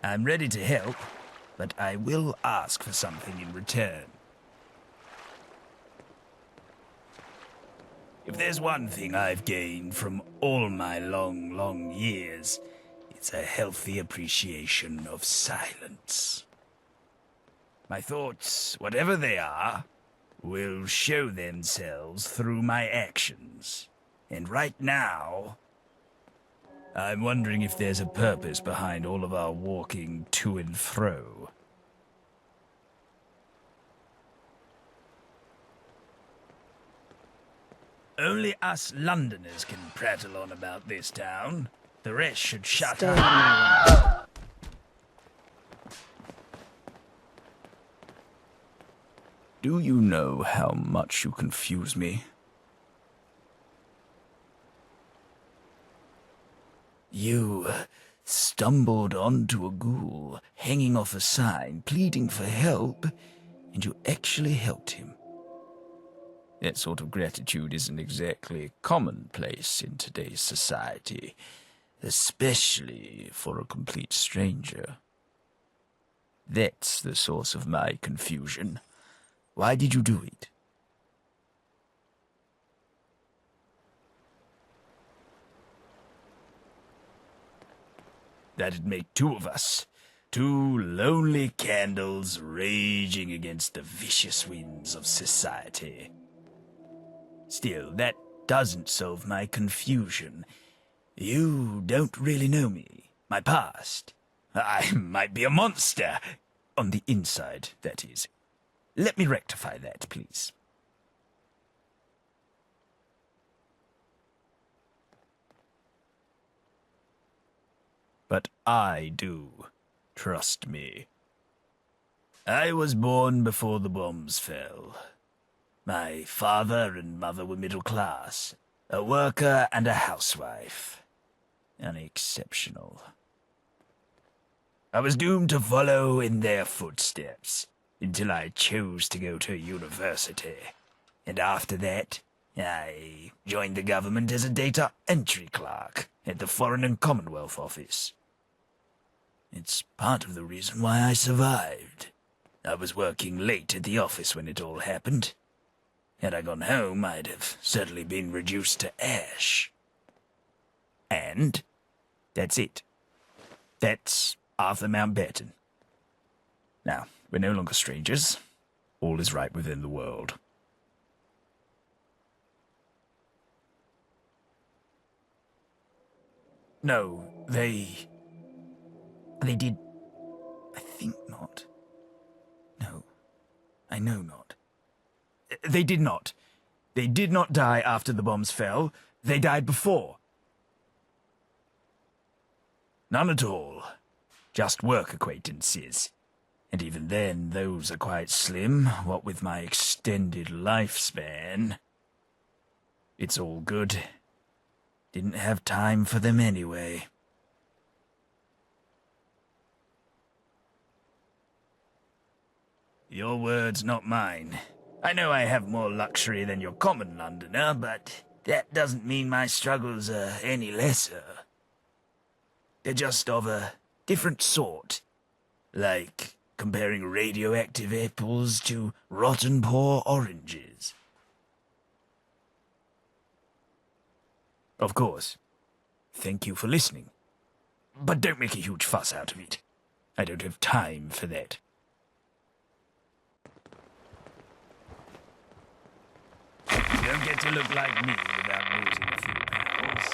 I'm ready to help, but I will ask for something in return. If there's one thing I've gained from all my long years, it's a healthy appreciation of silence. My thoughts, whatever they are, will show themselves through my actions. And right now, I'm wondering if there's a purpose behind all of our walking to and fro. Only us Londoners can prattle on about this town. The rest should shut up. Do you know how much you confuse me? You stumbled onto a ghoul hanging off a sign, pleading for help, and you actually helped him. That sort of gratitude isn't exactly commonplace in today's society, especially for a complete stranger. That's the source of my confusion. Why did you do it? That'd make two of us. Two lonely candles raging against the vicious winds of society. Still, that doesn't solve my confusion. You don't really know me, my past. I might be a monster. On the inside, that is. Let me rectify that, please. But I do. Trust me. I was born before the bombs fell. My father and mother were middle class, a worker and a housewife. Unexceptional. I was doomed to follow in their footsteps until I chose to go to university. And after that, I joined the government as a data entry clerk at the Foreign and Commonwealth Office. It's part of the reason why I survived. I was working late at the office when it all happened. Had I gone home, I'd have certainly been reduced to ash. And that's it. That's Arthur Mountbatten. Now, we're no longer strangers. All is right within the world. No, they did... I think not. No, I know not. They did not. They did not die after the bombs fell. They died before. None at all. Just work acquaintances. And even then, those are quite slim, what with my extended lifespan. It's all good. Didn't have time for them anyway. Your words, not mine. I know I have more luxury than your common Londoner, but that doesn't mean my struggles are any lesser. They're just of a different sort. Like comparing radioactive apples to rotten poor oranges. Of course. Thank you for listening. But don't make a huge fuss out of it. I don't have time for that. You don't get to look like me without losing a few pounds.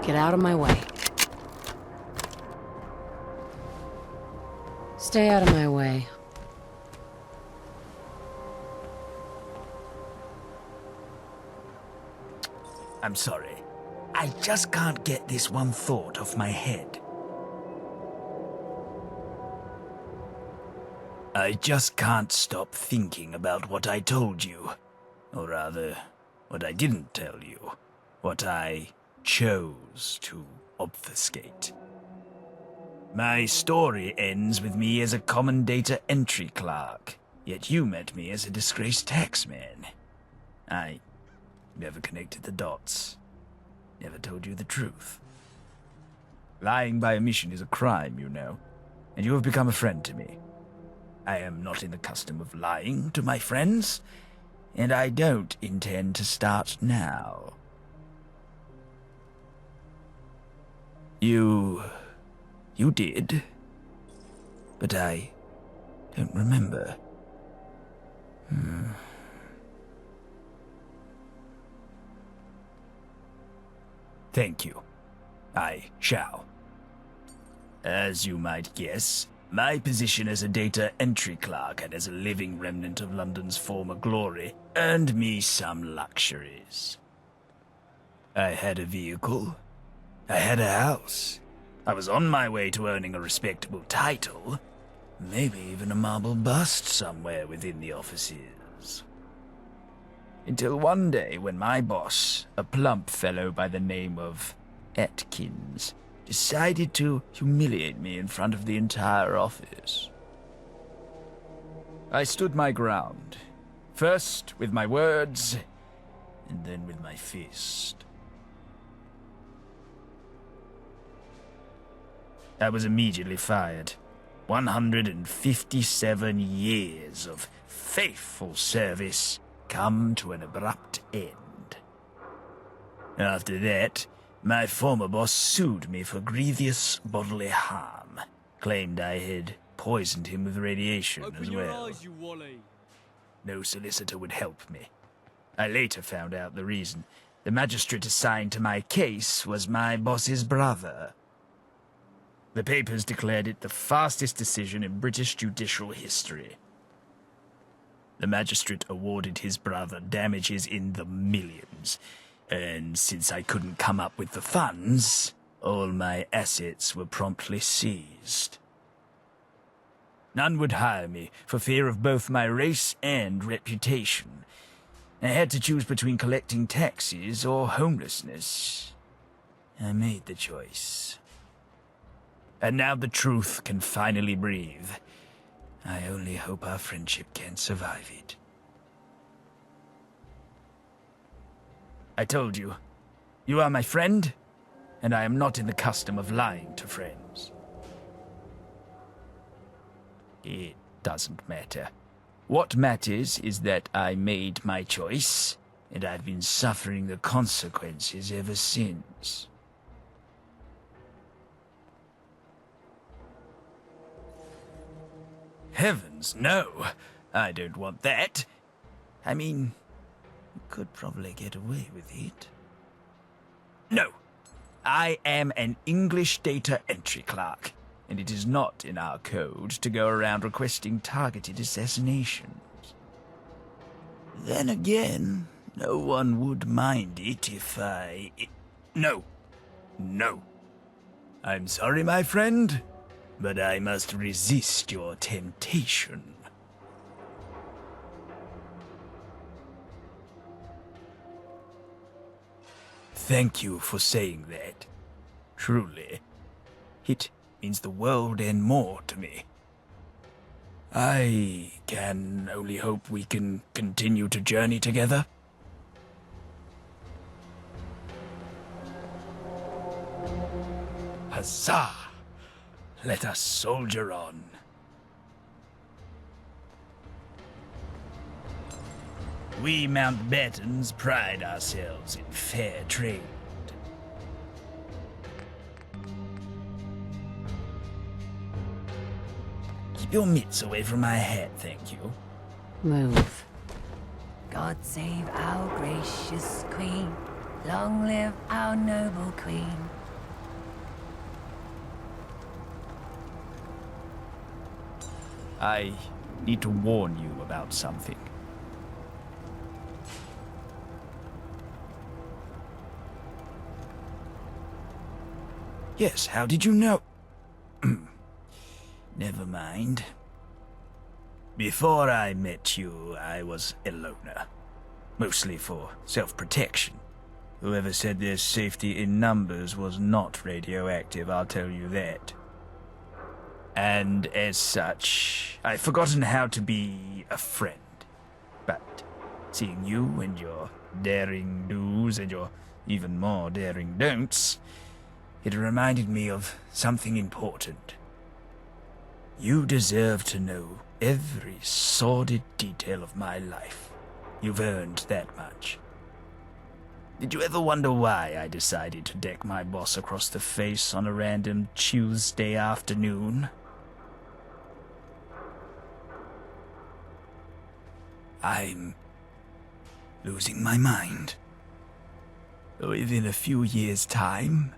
Get out of my way. Stay out of my way. I'm sorry. I just can't get this one thought off my head. I just can't stop thinking about what I told you. Or rather, what I didn't tell you. What I chose to obfuscate. My story ends with me as a common data entry clerk, yet you met me as a disgraced taxman. I never connected the dots. Never told you the truth. Lying by omission is a crime, you know, and you have become a friend to me. I am not in the custom of lying to my friends, and I don't intend to start now. You did, but I don't remember. Thank you. I shall. As you might guess, my position as a data entry clerk and as a living remnant of London's former glory earned me some luxuries. I had a vehicle. I had a house. I was on my way to earning a respectable title, maybe even a marble bust somewhere within the offices. Until one day when my boss, a plump fellow by the name of Atkins, decided to humiliate me in front of the entire office. I stood my ground, first with my words, and then with my fist. I was immediately fired. 157 years of faithful service come to an abrupt end. After that, my former boss sued me for grievous bodily harm, claimed I had poisoned him with radiation as well. Open your eyes, you Wally. No solicitor would help me. I later found out the reason. The magistrate assigned to my case was my boss's brother. The papers declared it the fastest decision in British judicial history. The magistrate awarded his brother damages in the millions, and since I couldn't come up with the funds, all my assets were promptly seized. None would hire me for fear of both my race and reputation. I had to choose between collecting taxes or homelessness. I made the choice. And now the truth can finally breathe. I only hope our friendship can survive it. I told you, you are my friend, and I am not in the custom of lying to friends. It doesn't matter. What matters is that I made my choice, and I've been suffering the consequences ever since. Heavens, no! I don't want that. I mean, you could probably get away with it. No! I am an English data entry clerk, and it is not in our code to go around requesting targeted assassinations. Then again, no one would mind it if I... No. No. I'm sorry, my friend, but I must resist your temptation. Thank you for saying that. Truly. It means the world and more to me. I can only hope we can continue to journey together. Huzzah! Let us soldier on. We Mountbattens pride ourselves in fair trade. Keep your mitts away from my hat, thank you. Move. God save our gracious queen. Long live our noble queen. I need to warn you about something. Yes, how did you know? Never mind. Before I met you, I was a loner. Mostly for self-protection. Whoever said there's safety in numbers was not radioactive, I'll tell you that. And as such, I've forgotten how to be a friend. But seeing you and your daring do's and your even more daring don'ts, it reminded me of something important. You deserve to know every sordid detail of my life. You've earned that much. Did you ever wonder why I decided to deck my boss across the face on a random Tuesday afternoon? I'm losing my mind. Within a few years' time,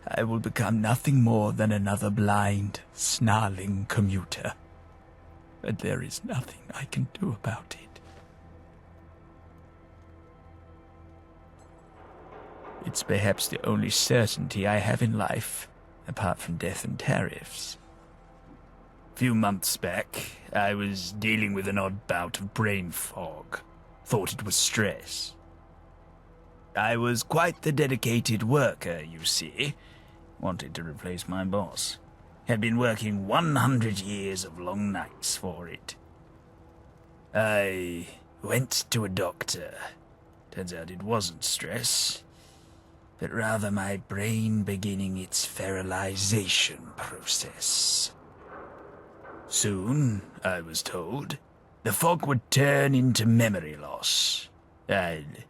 I will become nothing more than another blind, snarling commuter. But there is nothing I can do about it. It's perhaps the only certainty I have in life, apart from death and tariffs. A few months back, I was dealing with an odd bout of brain fog. Thought it was stress. I was quite the dedicated worker, you see. Wanted to replace my boss. Had been working 100 years of long nights for it. I went to a doctor. Turns out it wasn't stress, but rather my brain beginning its feralization process. Soon, I was told, the fog would turn into memory loss. I'd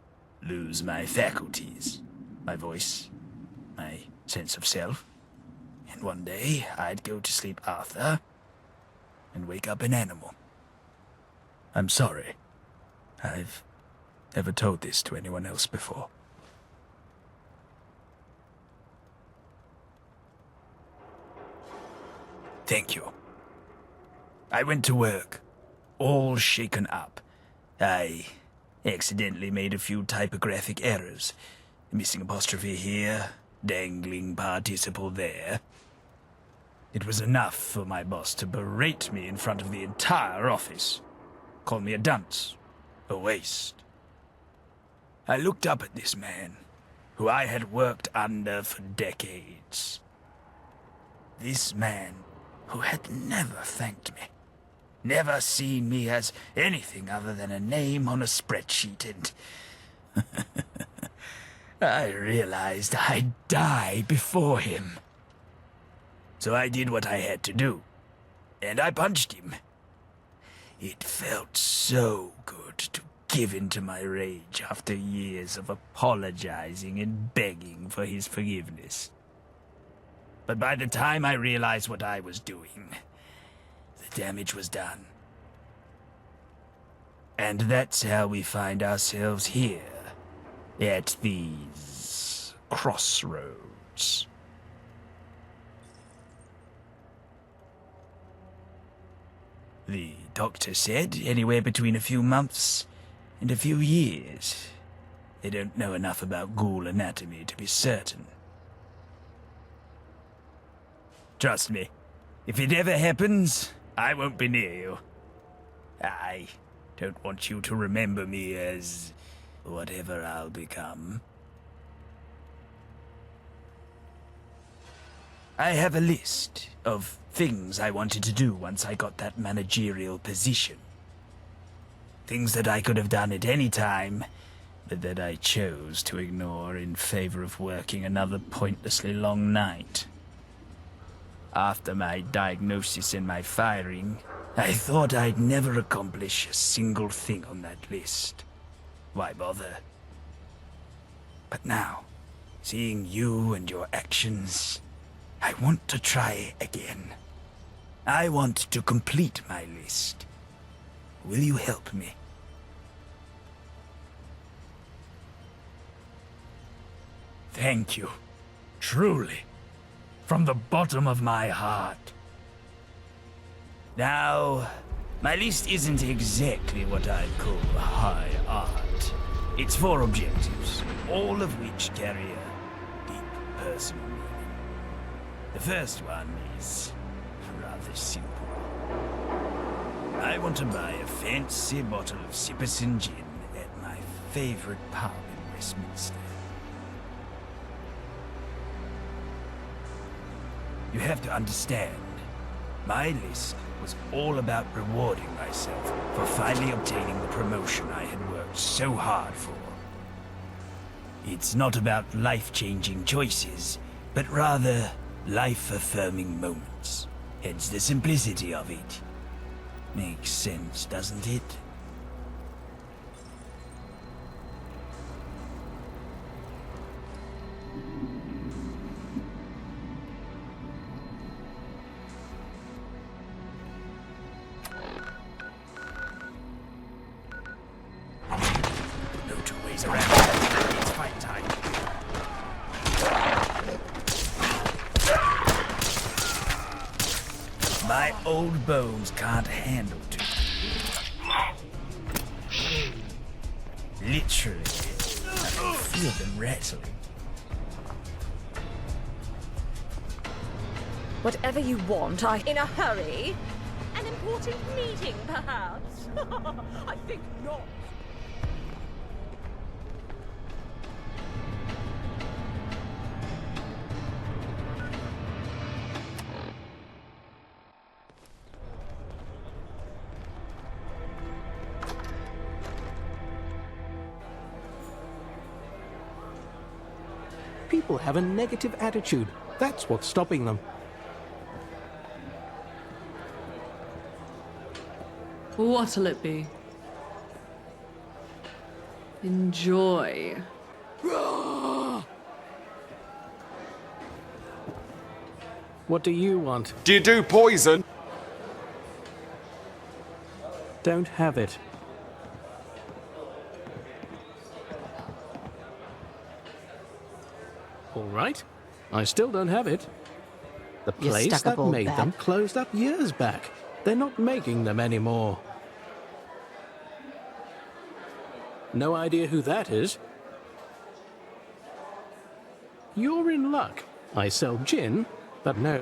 lose my faculties, my voice, my sense of self. And one day, I'd go to sleep Arthur and wake up an animal. I'm sorry. I've never told this to anyone else before. Thank you. I went to work, all shaken up. I accidentally made a few typographic errors. Missing apostrophe here, dangling participle there. It was enough for my boss to berate me in front of the entire office. Call me a dunce, a waste. I looked up at this man, who I had worked under for decades. This man who had never thanked me. Never seen me as anything other than a name on a spreadsheet, and I realized I'd die before him. So I did what I had to do, and I punched him. It felt so good to give in to my rage after years of apologizing and begging for his forgiveness. But by the time I realized what I was doing, the damage was done. And that's how we find ourselves here, at these crossroads. The doctor said anywhere between a few months and a few years. They don't know enough about ghoul anatomy to be certain. Trust me, if it ever happens, I won't be near you. I don't want you to remember me as whatever I'll become. I have a list of things I wanted to do once I got that managerial position. Things that I could have done at any time, but that I chose to ignore in favor of working another pointlessly long night. After my diagnosis and my firing, I thought I'd never accomplish a single thing on that list. Why bother? But now, seeing you and your actions, I want to try again. I want to complete my list. Will you help me? Thank you. Truly. From the bottom of my heart. Now, my list isn't exactly what I'd call high art. It's 4 objectives, all of which carry a deep personal meaning. The first one is rather simple. I want to buy a fancy bottle of Sipperson gin at my favorite pub in Westminster. You have to understand, my list was all about rewarding myself for finally obtaining the promotion I had worked so hard for. It's not about life-changing choices, but rather life-affirming moments. Hence the simplicity of it. Makes sense, doesn't it? No two ways around it. It's fight time. My old bones can't handle it. Literally, I can feel them rattling. Whatever you want, In a hurry? An important meeting, perhaps? I think not. People have a negative attitude. That's what's stopping them. What'll it be? Enjoy. What do you want? Do you do poison? Don't have it. All right. I still don't have it. The You place stuck-up that old made them bat. closed up years back. They're not making them anymore. No idea who that is. You're in luck. I sell gin, but no.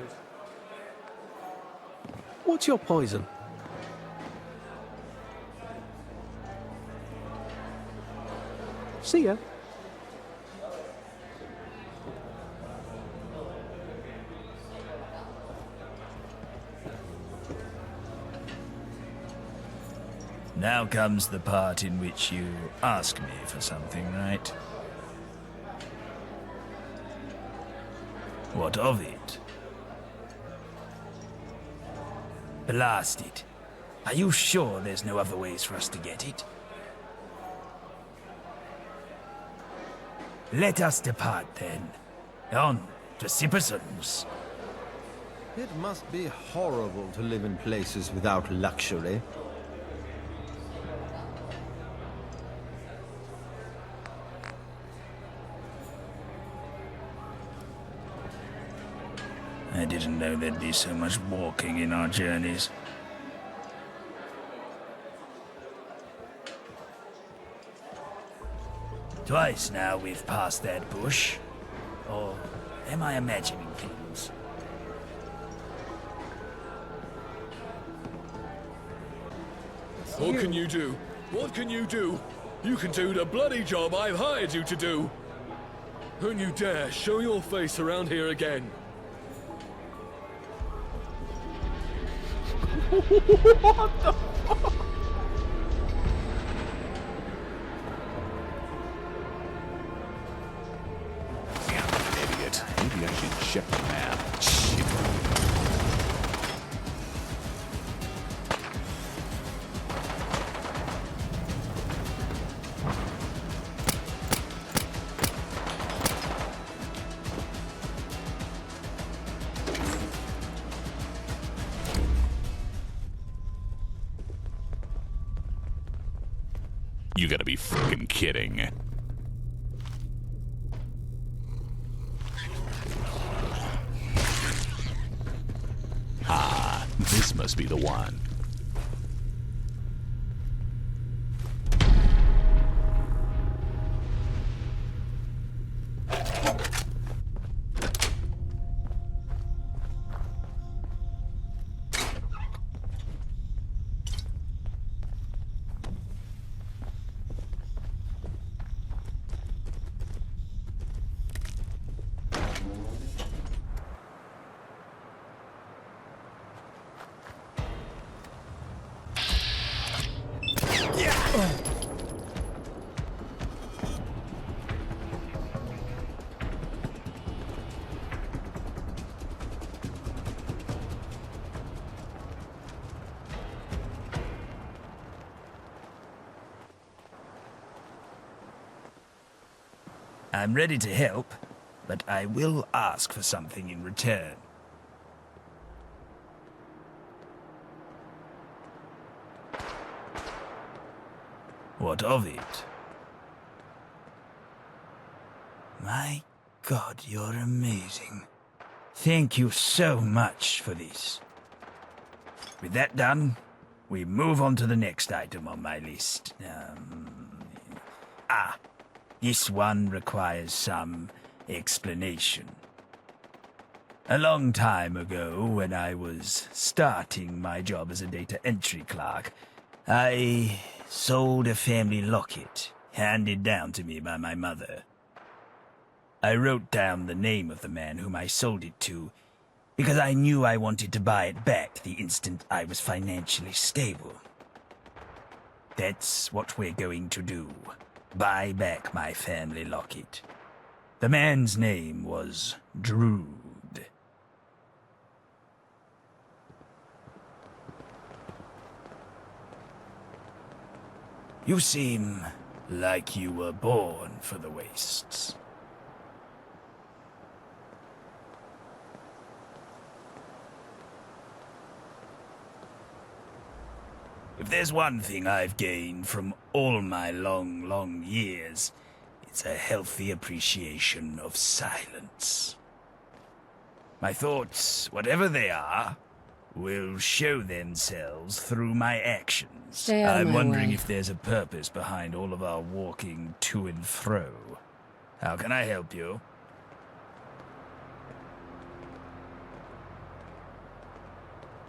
What's your poison? See ya. Now comes the part in which you ask me for something, right? What of it? Blast it. Are you sure there's no other ways for us to get it? Let us depart then. On to Sipperson's. It must be horrible to live in places without luxury. I didn't know there'd be so much walking in our journeys. Twice now we've passed that bush. Or am I imagining things? What can you do? What can you do? You can do the bloody job I've hired you to do. Don't you dare show your face around here again. Damn, idiot. Maybe I should check the map. Shit. You gotta be freaking kidding. Ah, this must be the one. I'm ready to help, but I will ask for something in return. What of it? My God, you're amazing. Thank you so much for this. With that done, we move on to the next item on my list. This one requires some explanation. A long time ago, when I was starting my job as a data entry clerk, I sold a family locket handed down to me by my mother. I wrote down the name of the man whom I sold it to because I knew I wanted to buy it back the instant I was financially stable. That's what we're going to do. Buy back my family locket. The man's name was Drood. You seem like you were born for the wastes. If there's one thing I've gained from all my long years, it's a healthy appreciation of silence. My thoughts, whatever they are, will show themselves through my actions. Stay out of I'm my wondering way. if there's a purpose behind all of our walking to and fro. How can I help you?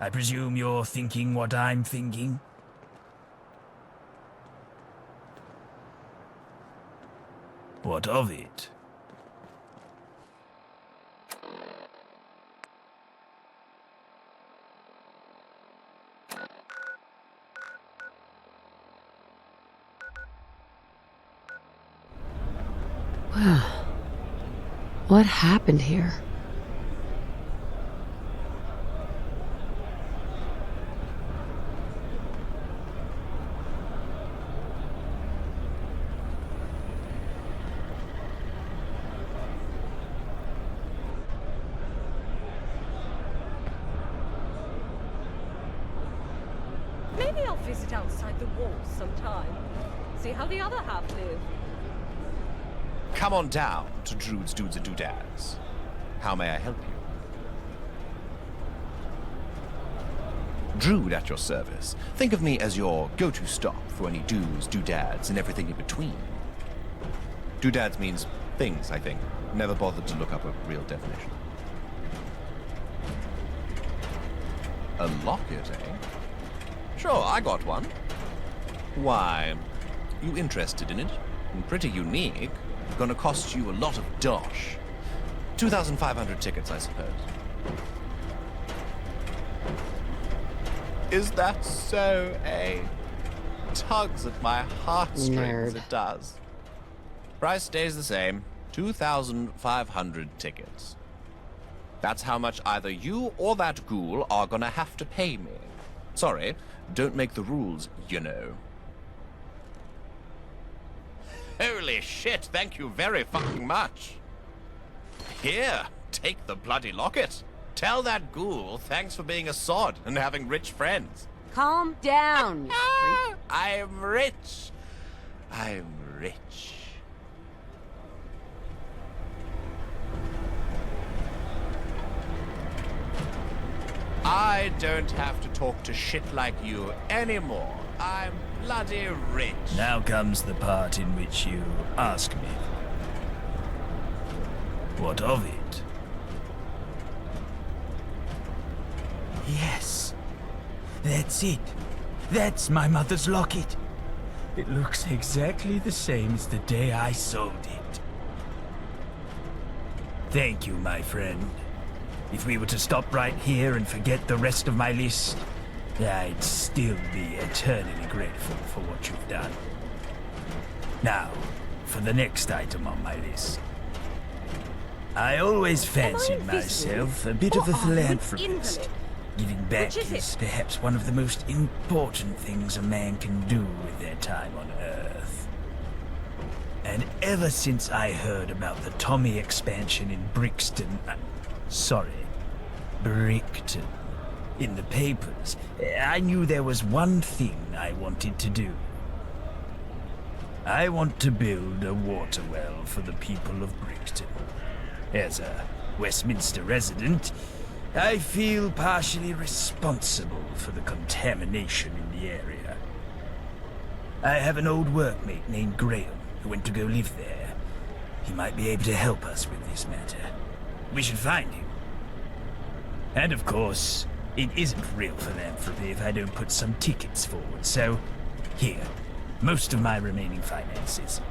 I presume you're thinking what I'm thinking? What of it? Wow. What happened here? Maybe I'll visit outside the walls sometime. See how the other half live. Come on down to Drood's Dudes and Doodads. How may I help you? Drood at your service. Think of me as your go-to stop for any do's, doodads, and everything in between. Doodads means things, I think. Never bothered to look up a real definition. A locket, eh? Sure, I got one. Why, you interested in it? Pretty unique. Gonna cost you a lot of dosh. 2,500 tickets, I suppose. Is that so, eh? Tugs at my heartstrings, Nerd. it does. Price stays the same. 2,500 tickets. That's how much either you or that ghoul are gonna have to pay me. Sorry, don't make the rules, you know. Holy shit, thank you very fucking much. Here, take the bloody locket. Tell that ghoul thanks for being a sod and having rich friends. Calm down, you freak. I'm rich. I'm rich. I don't have to talk to shit like you anymore. I'm bloody rich. Now comes the part in which you ask me. What of it? Yes, that's it. That's my mother's locket. It looks exactly the same as the day I sold it. Thank you, my friend. If we were to stop right here and forget the rest of my list, I'd still be eternally grateful for what you've done. Now, for the next item on my list. I always fancied invisible? myself a bit of Or a are you an philanthropist. invalid? Giving back Which is is it? perhaps one of the most important things a man can do with their time on Earth. And ever since I heard about the Tommy expansion in Brixton, Brixton, in the papers, I knew there was one thing I wanted to do. I want to build a water well for the people of Brixton. As a Westminster resident, I feel partially responsible for the contamination in the area. I have an old workmate named Graham who went to go live there. He might be able to help us with this matter. We should find him. And of course, it isn't real philanthropy if I don't put some tickets forward, so here, most of my remaining finances.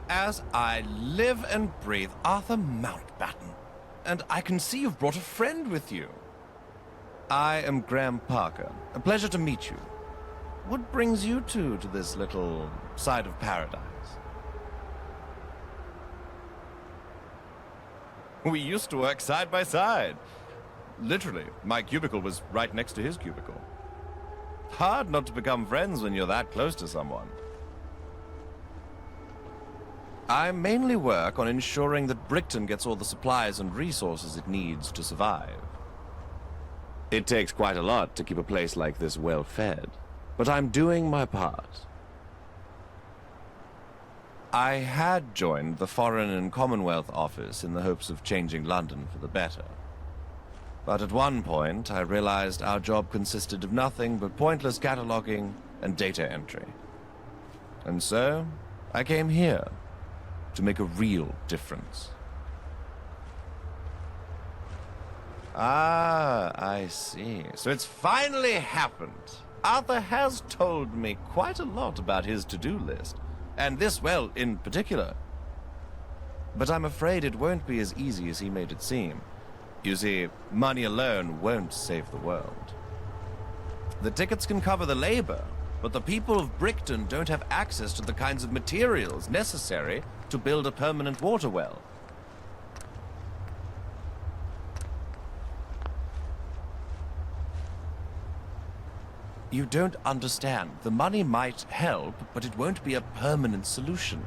As I live and breathe Arthur Mountbatten, and I can see you've brought a friend with you. I am Graham Parker. A pleasure to meet you. What brings you two to this little side of paradise? We used to work side by side. Literally, my cubicle was right next to his cubicle. Hard not to become friends when you're that close to someone. I mainly work on ensuring that Brixton gets all the supplies and resources it needs to survive. It takes quite a lot to keep a place like this well fed, but I'm doing my part. I had joined the Foreign and Commonwealth Office in the hopes of changing London for the better. But at one point, I realized our job consisted of nothing but pointless cataloging and data entry. And so, I came here to make a real difference. Ah, I see. So it's finally happened. Arthur has told me quite a lot about his to-do list, and this well in particular. But I'm afraid it won't be as easy as he made it seem. You see, money alone won't save the world. The tickets can cover the labor, but the people of Brixton don't have access to the kinds of materials necessary to build a permanent water well. You don't understand. The money might help, but it won't be a permanent solution.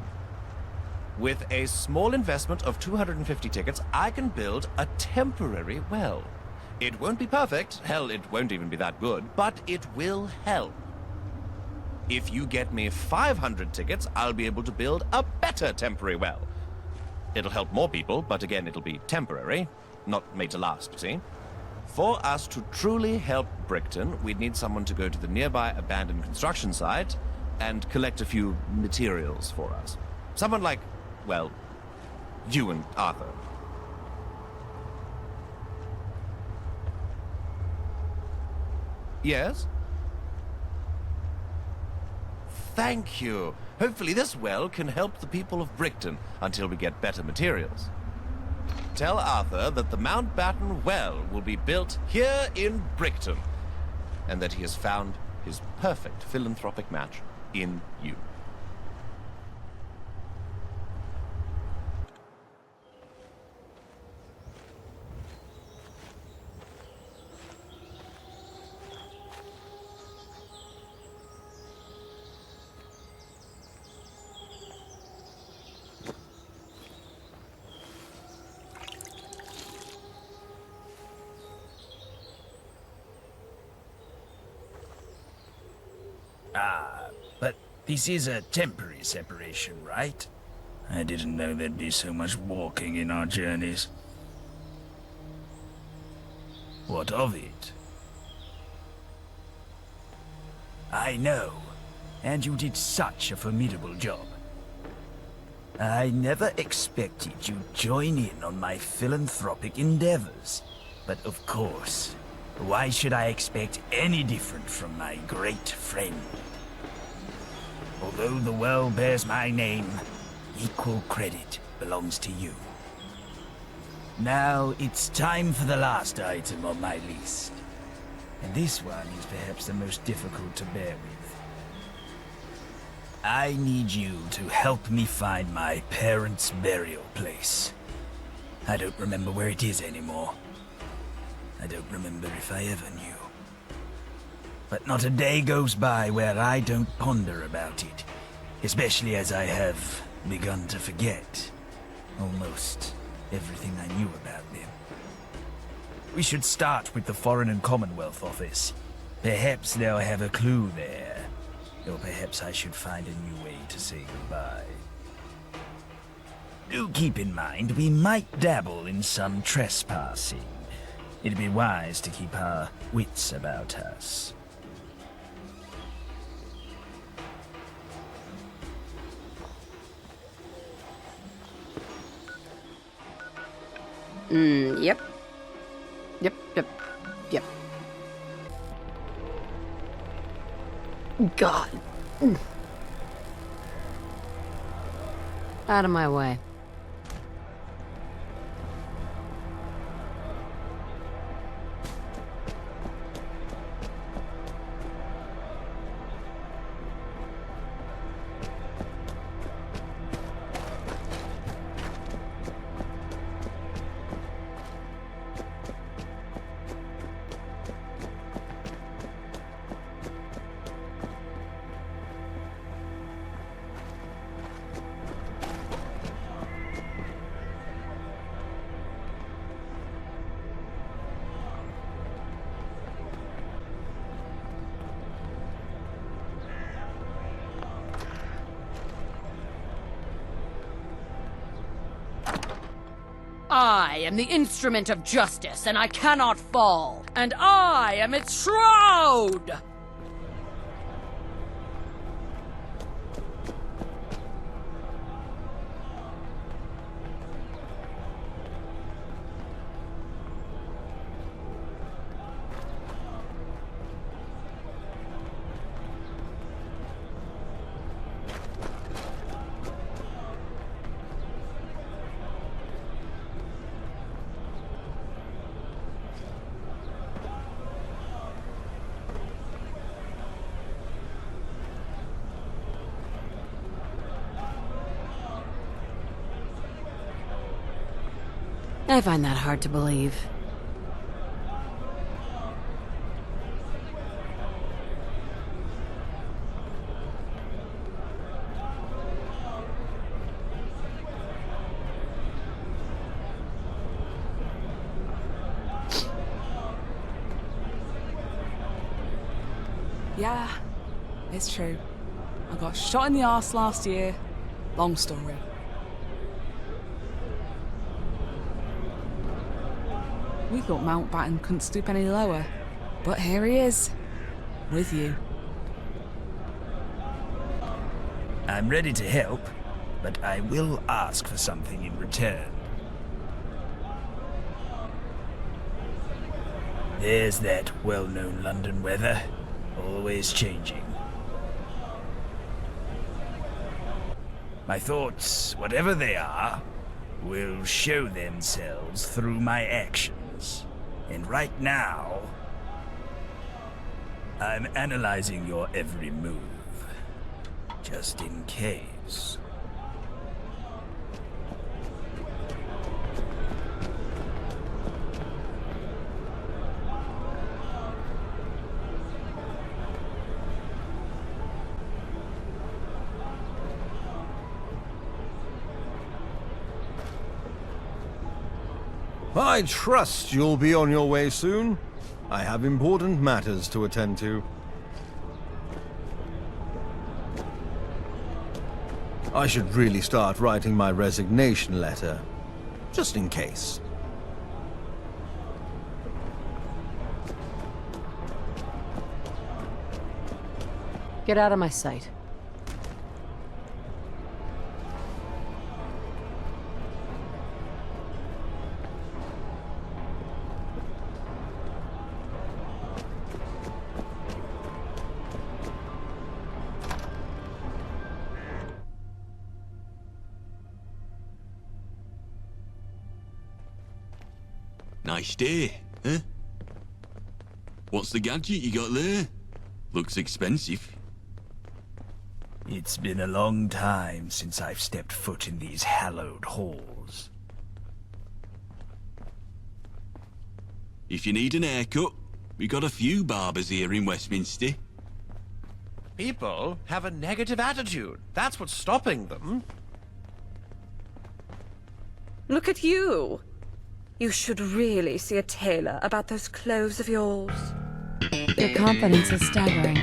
With a small investment of 250 tickets, I can build a temporary well. It won't be perfect, hell, it won't even be that good, but it will help. If you get me 500 tickets, I'll be able to build a better temporary well. It'll help more people, but again, it'll be temporary, not made to last, see? For us to truly help Brixton, we'd need someone to go to the nearby abandoned construction site and collect a few materials for us. Someone like, well, you and Arthur. Yes? Thank you. Hopefully this well can help the people of Brixton until we get better materials. Tell Arthur that the Mountbatten well will be built here in Brixton, and that he has found his perfect philanthropic match in you. But this is a temporary separation, right? I didn't know there'd be so much walking in our journeys. What of it? I know, and you did such a formidable job. I never expected you'd join in on my philanthropic endeavors, but of course, Why should I expect any different from my great friend? Although the world bears my name, equal credit belongs to you. Now it's time for the last item on my list. And this one is perhaps the most difficult to bear with. I need you to help me find my parents' burial place. I don't remember where it is anymore. I don't remember if I ever knew. But not a day goes by where I don't ponder about it, especially as I have begun to forget almost everything I knew about them. We should start with the Foreign and Commonwealth Office. Perhaps they'll have a clue there. Or perhaps I should find a new way to say goodbye. Do keep in mind, we might dabble in some trespassing. It'd be wise to keep our wits about us. Yep. Yep. God. Out of my way. I am the instrument of justice, and I cannot fall. And I am its shroud! I find that hard to believe. Yeah, it's true. I got shot in the arse last year. Long story. We thought Mountbatten couldn't stoop any lower, but here he is, with you. I'm ready to help, but I will ask for something in return. There's that well-known London weather, always changing. My thoughts, whatever they are, will show themselves through my actions. And right now, I'm analyzing your every move, just in case. I trust you'll be on your way soon. I have important matters to attend to. I should really start writing my resignation letter, just in case. Get out of my sight. nice day, huh? What's the gadget you got there? Looks expensive. It's been a long time since I've stepped foot in these hallowed halls. If you need an haircut, we got a few barbers here in Westminster. People have a negative attitude. That's what's stopping them. Look at you. You should really see a tailor about those clothes of yours. Your confidence is staggering.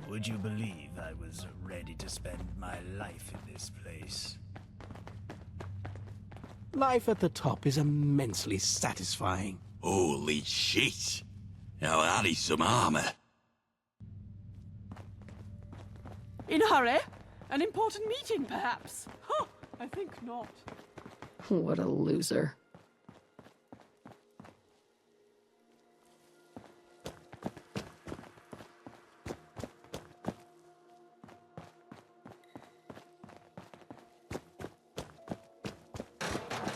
Would you believe I was ready to spend my life in this place? Life at the top is immensely satisfying. Holy shit! Now that is some armor. In a hurry? An important meeting, perhaps? Huh, I think not. What a loser.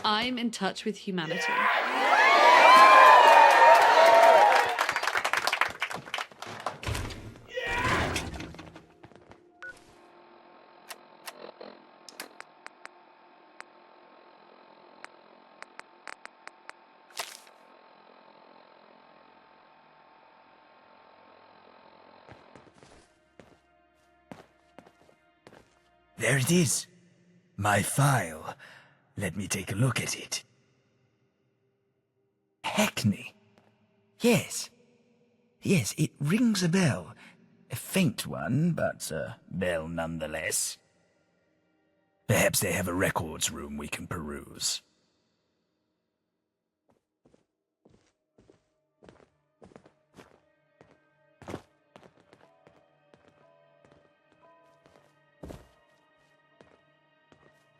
I'm in touch with humanity. There it is. My file. Let me take a look at it. Hackney. Yes. Yes, it rings a bell. A faint one, but a bell nonetheless. Perhaps they have a records room we can peruse.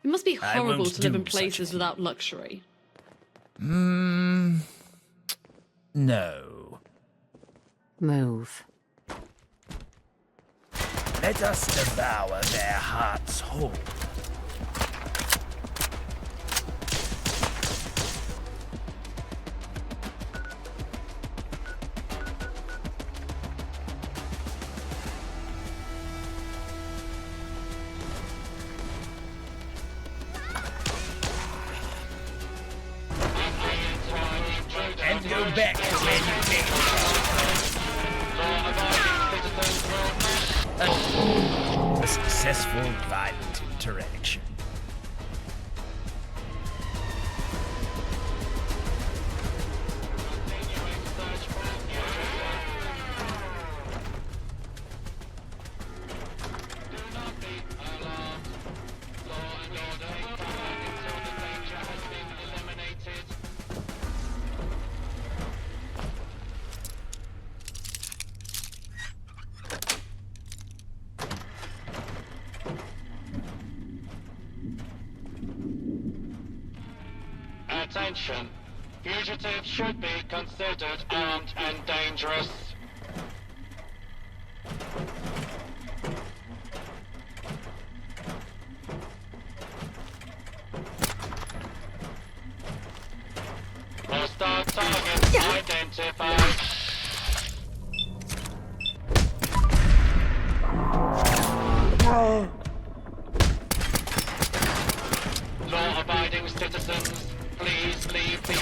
It must be I horrible won't to live do in places such a without luxury. No. Move. Let us devour their hearts whole. And go back to where you came from. A successful, violent interaction. Attention. Fugitives should be considered armed and dangerous. Hostile targets identified. Law-abiding citizens, please leave the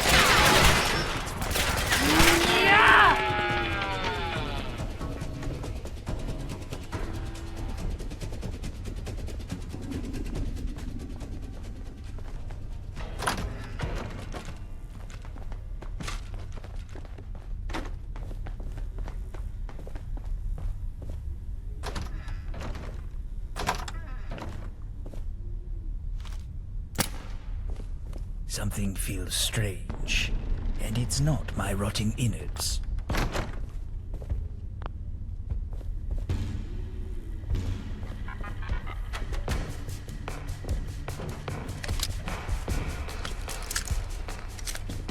Something feels strange, and it's not my rotting innards.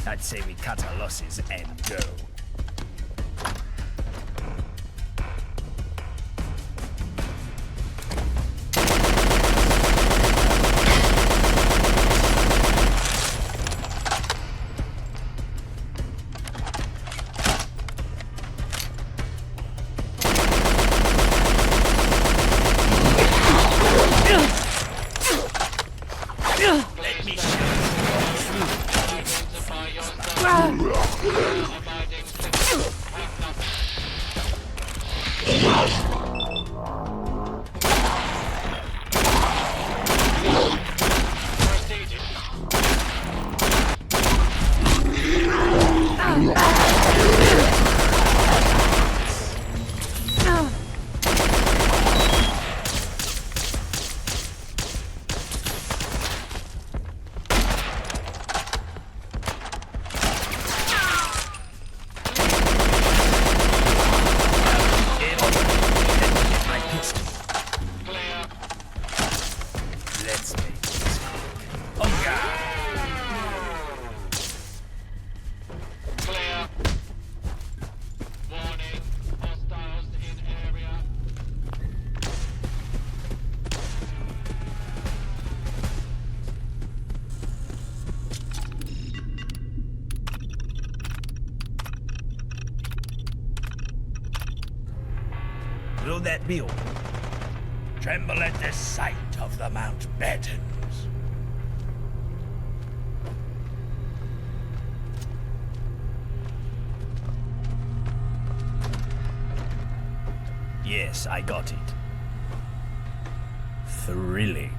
I'd say we cut our losses and go. Let's make this quick. Oh, God! Clear. Warning. Hostiles in area. Will that be all? Tremble at the sight of the Mountbattens. Yes, I got it. Thrilling.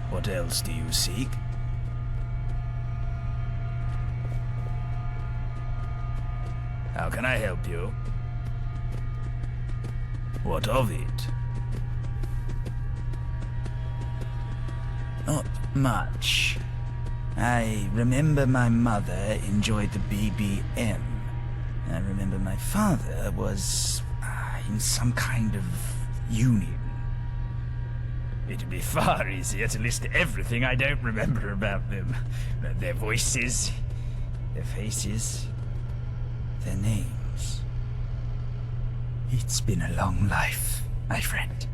What else do you seek? How can I help you? What of it? Not much. I remember my mother enjoyed the BBM. I remember my father was in some kind of union. It'd be far easier to list everything I don't remember about them. Their voices, their faces, their names. It's been a long life, my friend.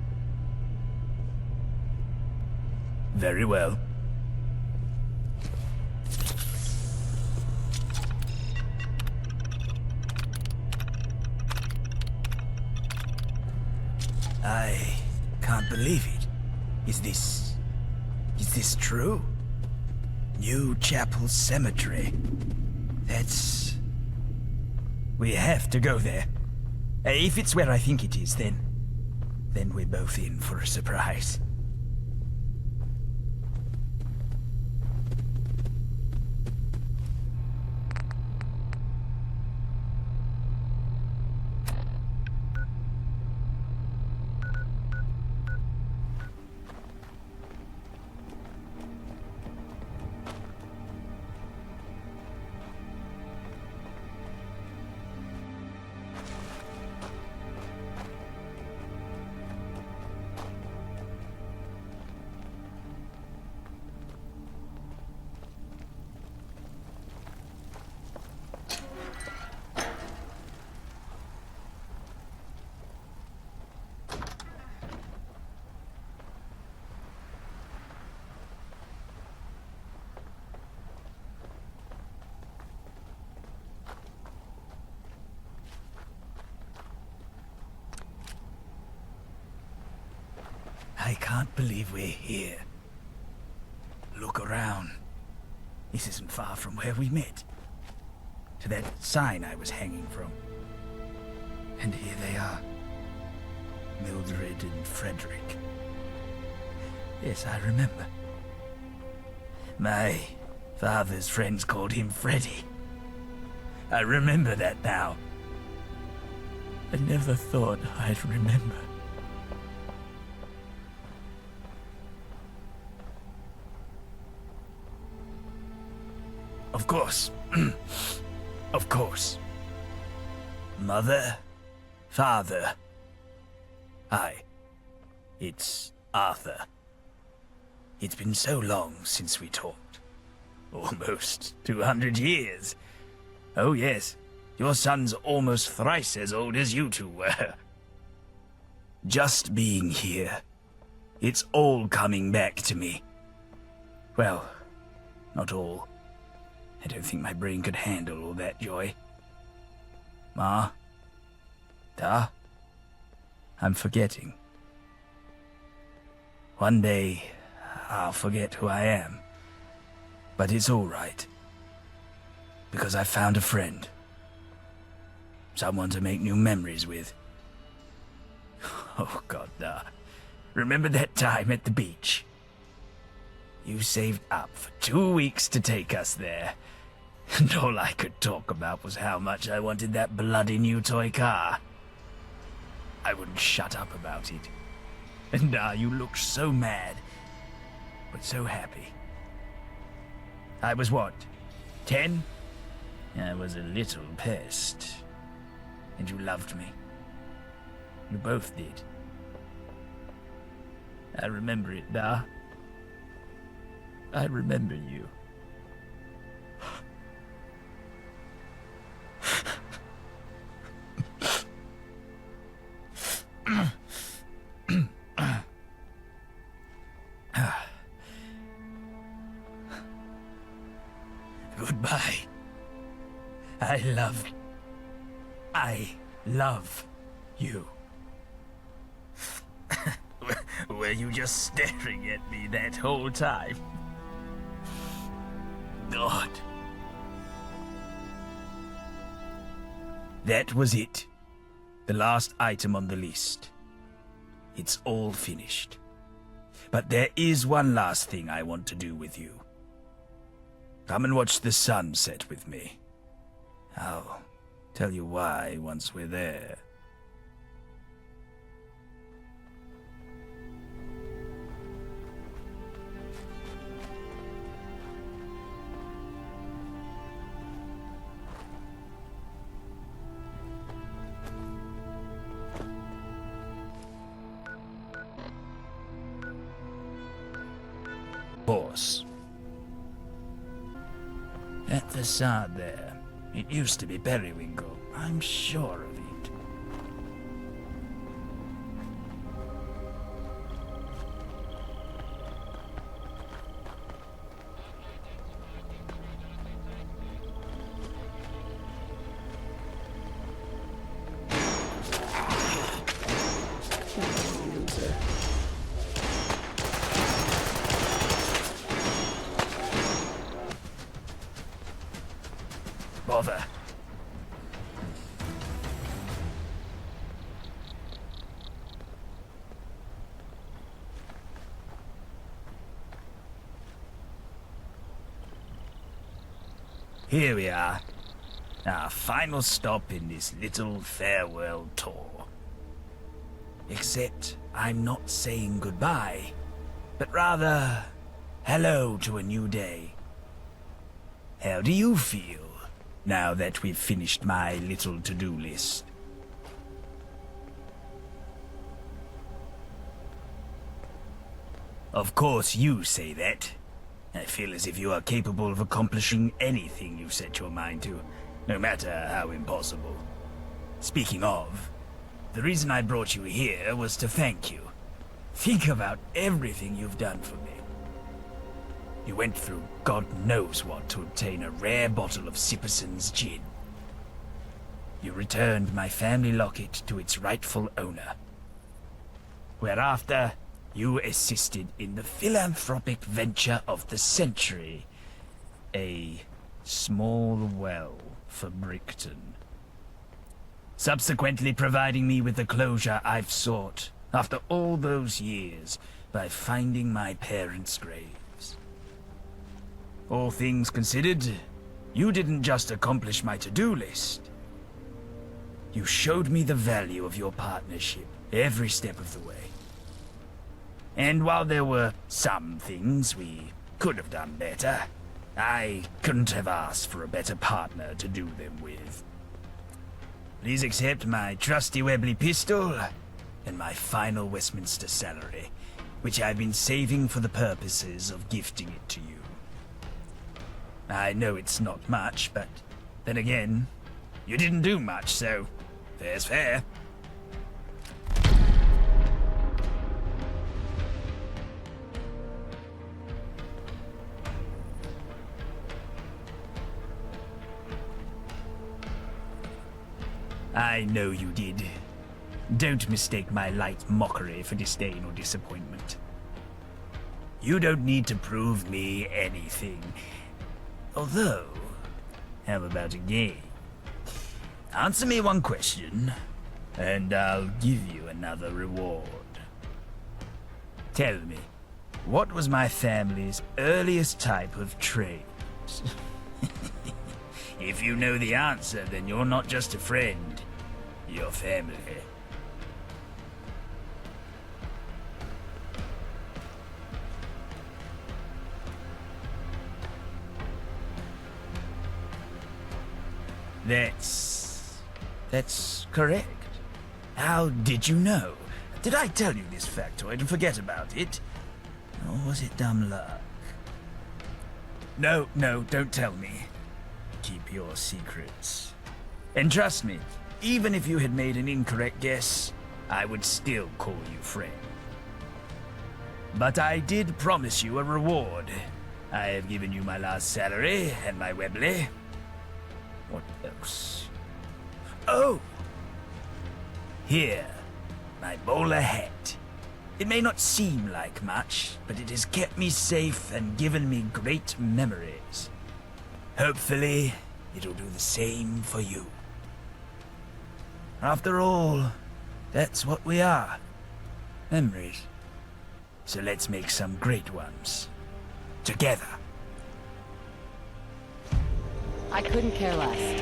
Very well. I can't believe it. Is this true? New Chapel Cemetery. That's... We have to go there. If it's where I think it is, then we're both in for a surprise. I can't believe we're here. Look around. This isn't far from where we met. To that sign I was hanging from. And here they are. Mildred and Frederick. Yes, I remember. My father's friends called him Freddy. I remember that now. I never thought I'd remember. Of course. Of course. Mother, father. It's Arthur. It's been so long since we talked. Almost 200 years. Oh yes, your son's almost thrice as old as you two were. Just being here, it's all coming back to me. Well, not all. I don't think my brain could handle all that joy. Ma? Da? I'm forgetting. One day, I'll forget who I am. But it's all right. Because I found a friend. Someone to make new memories with. Oh, God, da. Remember that time at the beach? You saved up for 2 weeks to take us there. And all I could talk about was how much I wanted that bloody new toy car. I wouldn't shut up about it. And you looked so mad, but so happy. I was what, 10? I was a little pest. And you loved me. You both did. I remember it now. I remember you. Goodbye. I love you. Were you just staring at me that whole time? God. That was it. The last item on the list. It's all finished. But there is one last thing I want to do with you. Come and watch the sun set with me. I'll tell you why once we're there. Horse. At the side there, it used to be Periwinkle. I'm sure of it. Bother. Here we are. Our final stop in this little farewell tour. Except I'm not saying goodbye, but rather hello to a new day. How do you feel now that we've finished my little to-do list? Of course you say that. I feel as if you are capable of accomplishing anything you set your mind to, no matter how impossible. Speaking of, the reason I brought you here was to thank you. Think about everything you've done for me. You went through God knows what to obtain a rare bottle of Sipperson's gin. You returned my family locket to its rightful owner. Whereafter, you assisted in the philanthropic venture of the century. A small well for Brixton. Subsequently providing me with the closure I've sought after all those years by finding my parents' graves. All things considered, you didn't just accomplish my to-do list. You showed me the value of your partnership every step of the way. And while there were some things we could have done better, I couldn't have asked for a better partner to do them with. Please accept my trusty Webley pistol and my final Westminster salary, which I've been saving for the purposes of gifting it to you. I know it's not much, but then again, you didn't do much, so fair's fair. I know you did. Don't mistake my light mockery for disdain or disappointment. You don't need to prove me anything. Although, how about a game? Answer me one question, and I'll give you another reward. Tell me, what was my family's earliest type of trade? If you know the answer, then you're not just a friend, you're family. That's correct. How did you know? Did I tell you this factoid and forget about it? Or was it dumb luck? No, don't tell me. Keep your secrets. And trust me, even if you had made an incorrect guess, I would still call you friend. But I did promise you a reward. I have given you my last salary and my Webley. What else? Oh! Here, my bowler hat. It may not seem like much, but it has kept me safe and given me great memories. Hopefully, it'll do the same for you. After all, that's what we are. Memories. So let's make some great ones. Together. I couldn't care less.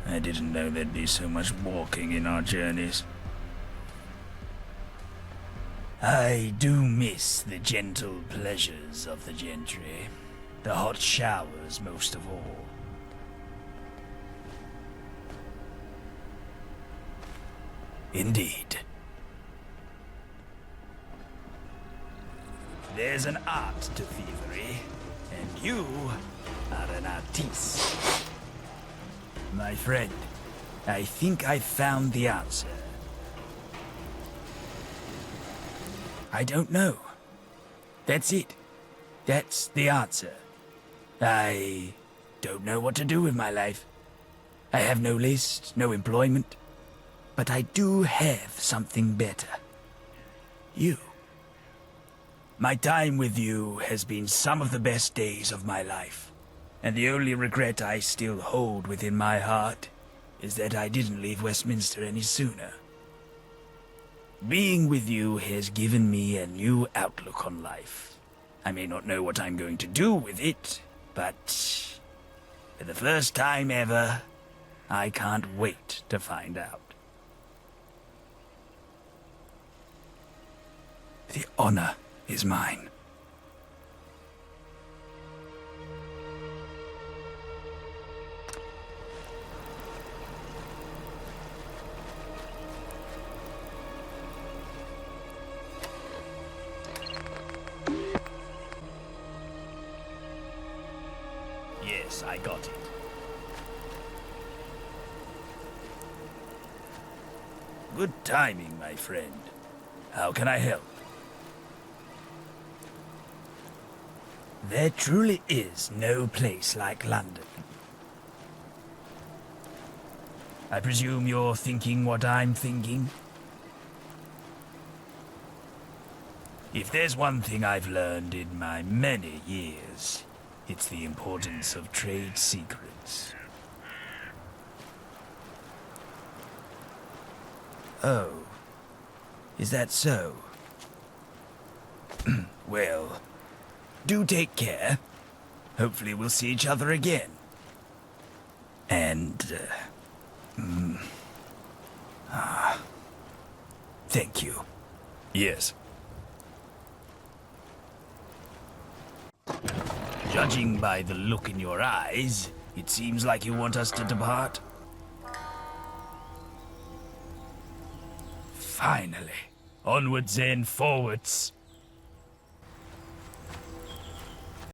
I didn't know there'd be so much walking in our journeys. I do miss the gentle pleasures of the gentry. The hot showers most of all. Indeed. There's an art to thievery, and you are an artiste. My friend, I think I've found the answer. I don't know. That's it. That's the answer. I don't know what to do with my life. I have no list, no employment. But I do have something better. You. My time with you has been some of the best days of my life. And the only regret I still hold within my heart is that I didn't leave Westminster any sooner. Being with you has given me a new outlook on life. I may not know what I'm going to do with it, but for the first time ever, I can't wait to find out. The honor is mine. Yes, I got it. Good timing, my friend. How can I help? There truly is no place like London. I presume you're thinking what I'm thinking? If there's one thing I've learned in my many years, it's the importance of trade secrets. Oh, is that so? Well, do take care. Hopefully we'll see each other again. And, thank you. Yes. Judging by the look in your eyes, it seems like you want us to depart. Finally. Onwards and forwards.